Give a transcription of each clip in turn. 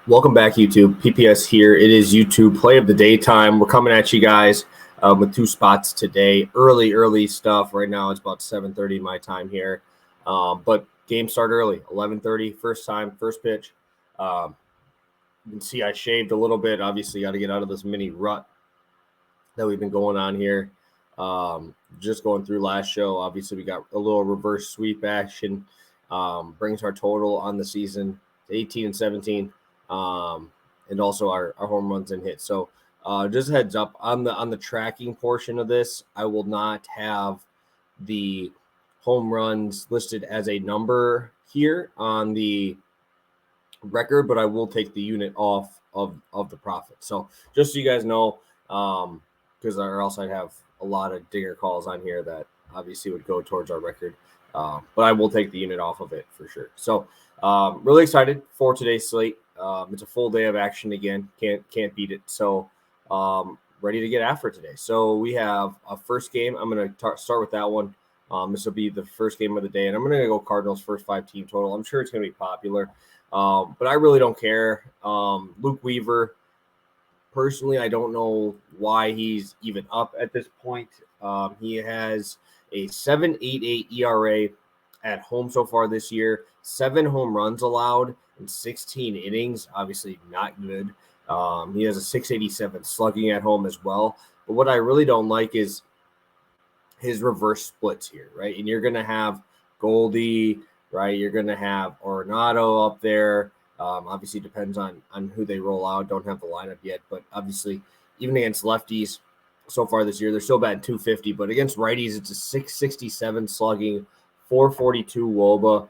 Welcome back, YouTube. PPS here. It is YouTube Play of the Day time. We're coming at you guys with two spots today. Early stuff. Right now it's about 7:30 my time here. But games start early, 11:30, first pitch. You can see I shaved a little bit. Obviously, got to get out of this mini rut that we've been going on here. Just going through last show, obviously we got a little reverse sweep action. Brings our total on the season to 18 and 17. And also our home runs and hits. So just a heads up on the tracking portion of this, I will not have the home runs listed as a number here on the record, but I will take the unit off of the profit. So just so you guys know, because or else I'd have a lot of dinger calls on here that obviously would go towards our record. But I will take the unit off of it for sure. So really excited for today's slate. It's a full day of action again. Can't beat it. So ready to get after today. So we have a first game. I'm going to start with that one. This will be the first game of the day, and I'm going to go Cardinals first 5-team total. I'm sure it's going to be popular, but I really don't care. Luke Weaver, personally, I don't know why he's even up at this point. He has a 7.88 ERA at home so far this year, 7 home runs allowed in 16 innings. Obviously not good. He has a 6.87 slugging at home as well. But what I really don't like is his reverse splits here, right? And you're going to have Goldie, right? You're going to have Arenado up there. Obviously depends on who they roll out. Don't have the lineup yet, but obviously even against lefties so far this year, they're still batting 250, but against righties, it's a 667 slugging, 442 WOBA.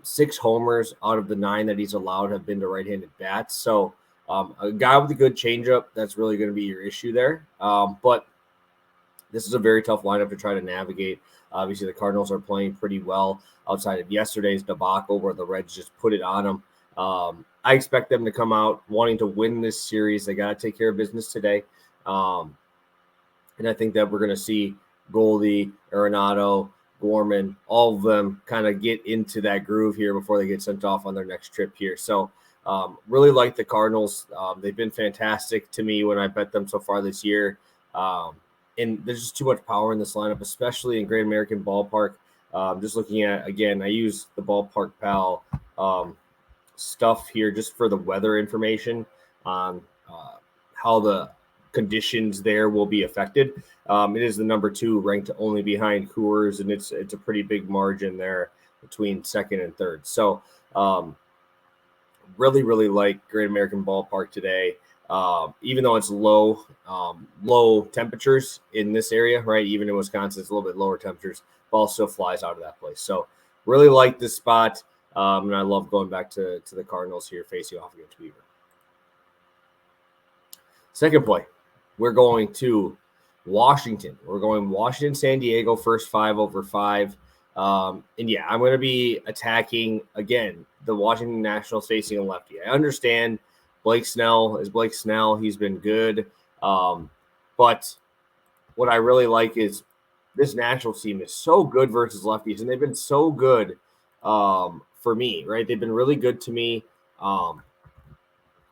6 homers out of the 9 that he's allowed have been to right-handed bats. So a guy with a good changeup, that's really going to be your issue there. But this is a very tough lineup to try to navigate. Obviously, the Cardinals are playing pretty well outside of yesterday's debacle where the Reds just put it on them. I expect them to come out wanting to win this series. They got to take care of business today. And I think that we're going to see Goldie, Arenado, Gorman, all of them kind of get into that groove here before they get sent off on their next trip here. So really like the Cardinals. They've been fantastic to me when I bet them so far this year. And there's just too much power in this lineup, especially in Great American Ballpark. Just looking at, again, I use the Ballpark Pal stuff here just for the weather information on how the conditions there will be affected. It is the number 2 ranked only behind Coors, and it's a pretty big margin there between second and third. So really like Great American Ballpark today. Even though it's low temperatures in this area, right? Even in Wisconsin, it's a little bit lower temperatures. Ball still flies out of that place. So really like this spot. And I love going back to the Cardinals here facing off against Weaver. Second play, we're going to Washington. We're going Washington, San Diego, first 5 over 5. And yeah, I'm going to be attacking, again, the Washington Nationals facing a lefty. I understand Blake Snell is Blake Snell. He's been good. But what I really like is this Nationals team is so good versus lefties, and they've been so good for me, right? They've been really good to me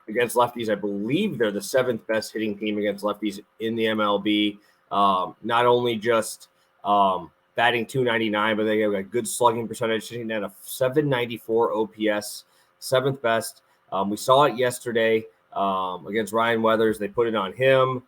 against lefties. I believe they're the 7th best hitting team against lefties in the MLB. Not only just batting 299, but they have a good slugging percentage, sitting at a 794 OPS, 7th best. We saw it yesterday against Ryan Weathers. They put it on him.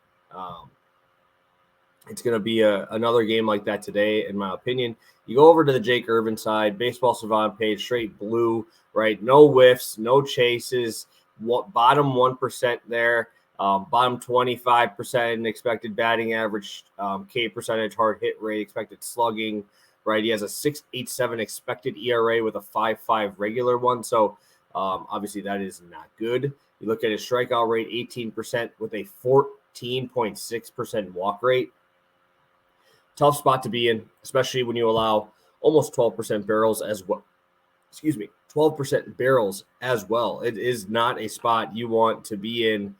It's going to be another game like that today, in my opinion. You go over to the Jake Irvin side, Baseball Savant page, straight blue, right? No whiffs, no chases. Bottom 1% there, bottom 25% in expected batting average, K percentage, hard hit rate, expected slugging, right? He has a 6.87 expected ERA with a 5.5 regular one. So obviously that is not good. You look at his strikeout rate, 18% with a 14.6% walk rate. Tough spot to be in, especially when you allow almost 12% barrels as well. 12% barrels as well. It is not a spot you want to be in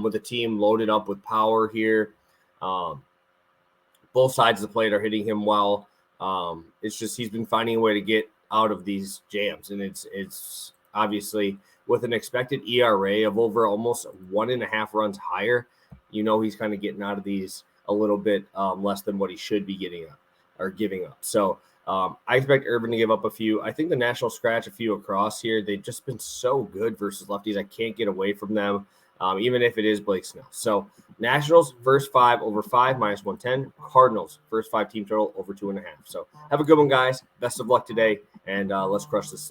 with a team loaded up with power here. Both sides of the plate are hitting him well. It's just he's been finding a way to get out of these jams, and it's obviously with an expected ERA of over almost 1.5 runs higher, he's kind of getting out of these a little bit less than what he should be giving up. So I expect Irvin to give up a few. I think the Nationals scratch a few across here. They've just been so good versus lefties. I can't get away from them, even if it is Blake Snell. So Nationals first 5 over 5 -110. Cardinals first 5 team total over 2.5. So have a good one, guys. Best of luck today, and let's crush this slate.